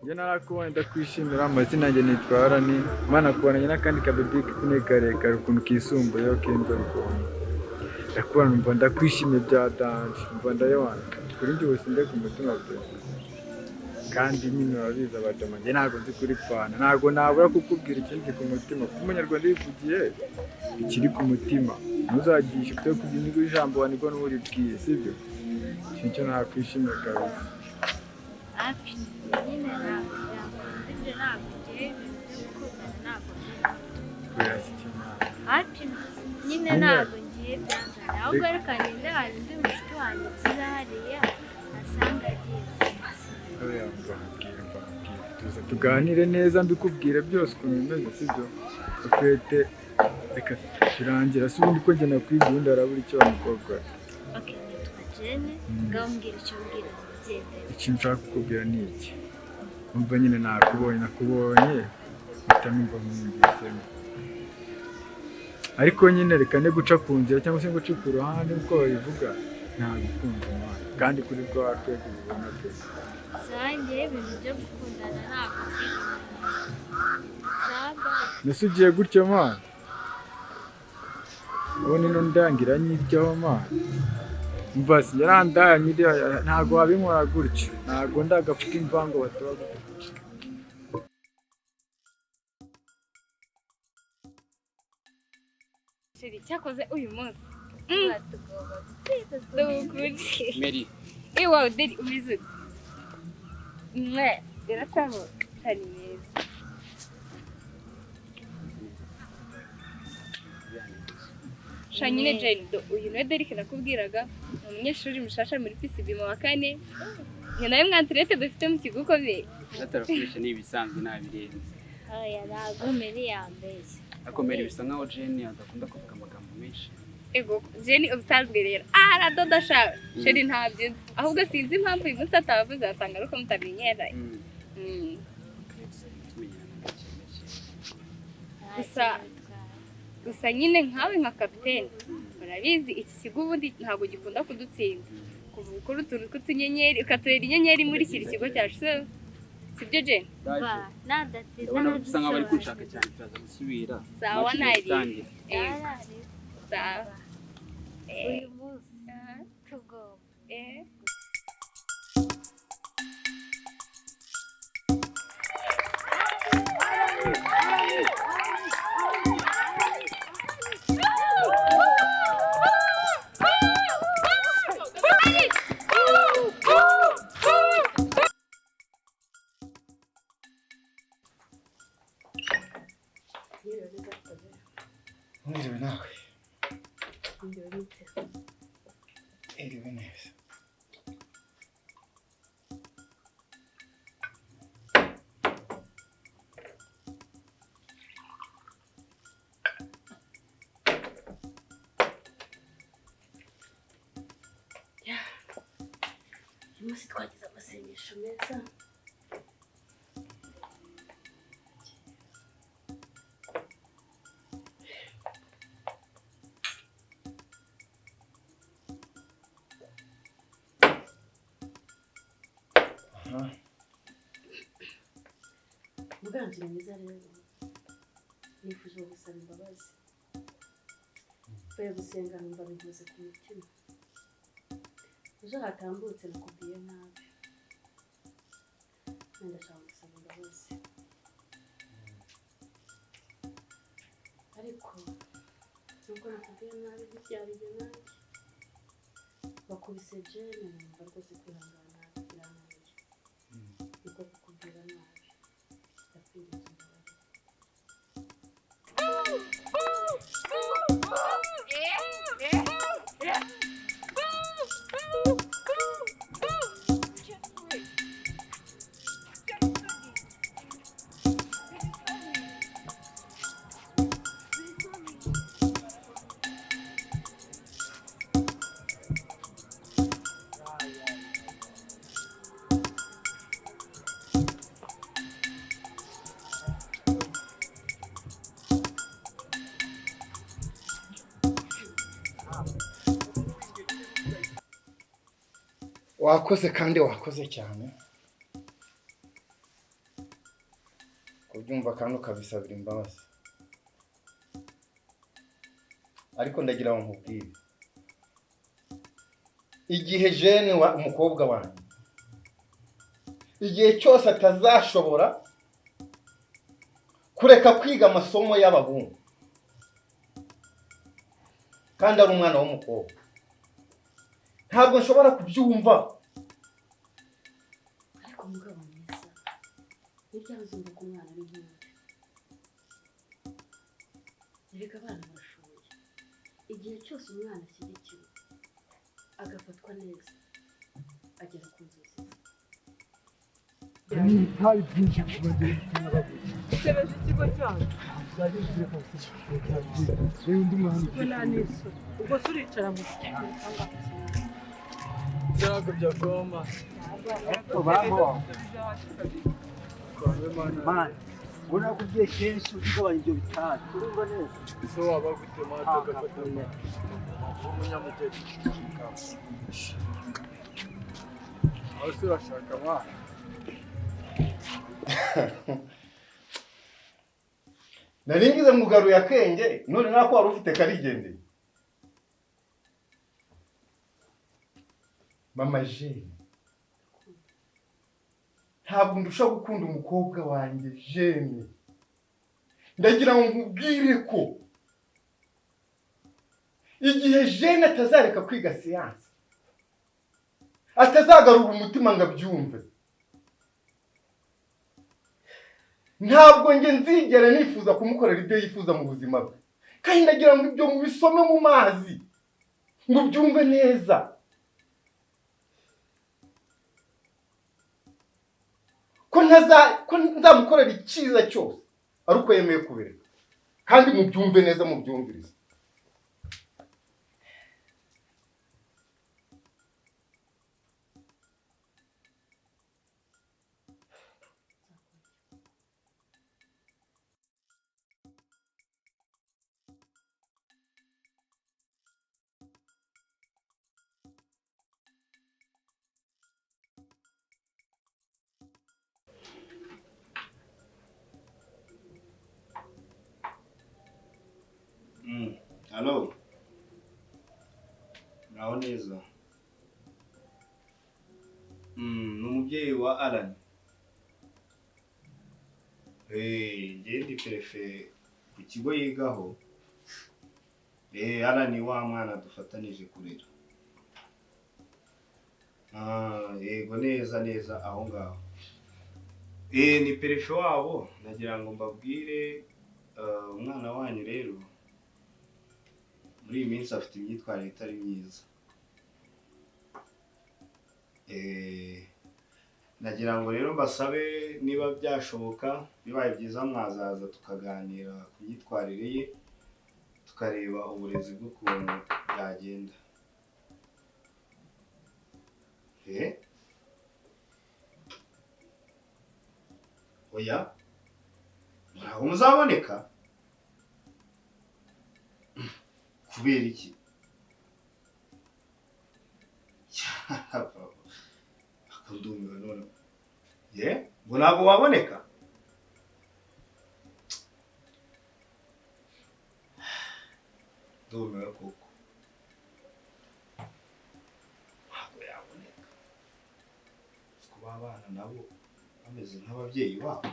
njye narakubonye ndakwishimira amazina yanjye nitwa Allani mana kubonanye n'akandi kabebe karekare ukuntu kisumbuyeho k'inzobe ukuntu ndakubona numva ndakwishimiye bya danje numva ndayabana kuri njye wese ndeka umutima pe kandi nyine urabizi abajama njye ntabwo nzi kuri pfana ntabwo nabura kukubwira ikindi ku mutima kuko umunyarwanda yivugiye ikiri ku mutima ntuzagishe ufite kugira ngo ijambo wanirwa n'uribwiye sibyo ikintu cyo nakwishimiye kabisa hafi nyine ntabwo ibyo ntabwo ngiye gukundana ntabwo hafi nyine ntabwo ngiye byanzana ahubwo reka ngende hari undi mushuti wanjye nsize hariya asanga agiye tuza tuganire neza mbikubwire byose ukuntu bimeze sibyo ufite reka turangira se ubundi ko njye nakwigiye undi arabura icyo wamukobwa nitwa Jene ngambwira icyo mbwira ikintu nshaka kukubwira ni iki umva nyine nakubonye mpita numva mwumvisemo ariko nyine reka ne guca ku nzira cyangwa se ngo uce ku ruhande uko babivuga ntagukunze umwana kandi kuri bwo wakwega ubibona pe zanjye ibintu byo gukundana ntabwo mbese ugiye gutyo mwana ubona ino ndangira nyiryaho mwana umva si yarandanye ntabwo wabinkora gutyo ntabwo ndagapfuka imvango batoba Sheri cyakoze uyu munsi Mary wow Derick umeze birataho tari neza Shanyine Jane uyu no Derick nakubwiraga umunyeshuri mushasha muri PCB mu wa 4 ni nayo mwantrete dufite mu kigo komeye natarafurisha ni ibisanzwe nabirenze oya ntabwo Mary yambeshye ariko Mary bisa nkaho Jane adakunda kuvuga amagambo menshi ego Jane ubusanzwe rero aradoda sha Sheri ntabyo ahubwo sinzi impamvu uyu munsi atavuze asanga ariko mutabinyeraye gusa nyine nkawe nka kapiteni urabizi iki kigo ubundi ntabwo gikunda kudutsinda kuva ukora utuntu tw'utunyenyeri ukaturera inyenyeri muri kiri kigo cyacu sibyo Jane ndabona bisa nkaho bari kunshaka cyane turaza gusubira sawa nari sawa uyu munsi tugomba Mwiriwe nawe. Mwiriwe neza. uyu munsi twagize amasengesho meza Muganji mwiza rero nifuje gusaba imbabazi gusenga numva bivuze ku mutima ejo hatambutse nakubwiye nabi ndashaka gusaba imbabazi ariko nuko nakubwiye nabi byarije nabi bakubise Jane numva rwose kwihangana birananiye niko kukubwira nabi wakoze kandi wakoze cyane kubyumva kandi ukabisabira imbabazi. Ariko ndagira ngo nkubwire. Igihe jene wa umukobwa wanjye, igihe cyose atazashobora kureka kwiga amasomo y'abahungu, kandi ari umwana w'umukobwa, ntabwo nshobora kubyumva. ariko mugabo mwiza ntibyazumva ko umwana ari nk'undi. Erega abana barashoboye. Igihe cyose umwana ashyigikiwe agafatwa neza agera ku nzozi ze. Hari byinshi kubagera Ikibazo ikigo cyacu rero undi muhanda ubwo nta n'iso ubwo se uricara mu byago bya goma mani ubona ko ugiye kenshi ugabanya ibyo bitari urumva neza so waba gutema tugafata umunyamugezi aho se urashaka mwana Naringize mugaruye akenge none nako wari ufite karigendeye. Mama Jane, ntabwo ndusha gukunda umukobwa wanjye Jane. Ndagira ngo nkubwire ko igihe Jane atazareka kwiga siyansi, atazagarura umutima ngo abyumve, ntabwo nge nzigera nifuza kumukorera ibyo yifuza mu buzima bwe. Kandi ndagira ngo ibyo mubisome mu mazi ngo byumve neza. Ko nzamukorera icyiza cyose ari uko yemeye kubireka. Kandi mubyumve neza, mubyumvirize. Hello. Naho neza. Numubyeyi wa Allani. Ngiye ndi perefe ku kigo yigaho. Allani wa mwana dufatanije kurera. Yego neza aho ngaho. Ni perefe wabo, nagira ngo mbabwire umwana wanyu rero muri iyi minsi afite imyitwarire itari myiza. Nagira ngo rero mbasabe niba byashoboka, bibaye byiza mwazaza tukaganira ku myitwarire ye, tukareba uburezi bw'ukuntu byagenda. Oya, muraho muzaboneka? Kubera iki? Akundumiwe none. Ngo ntabwo waboneka? Ndumiwe koko. Ntabwo yaboneka. Kuba abana nabo bameze nk'ababyeyi babo.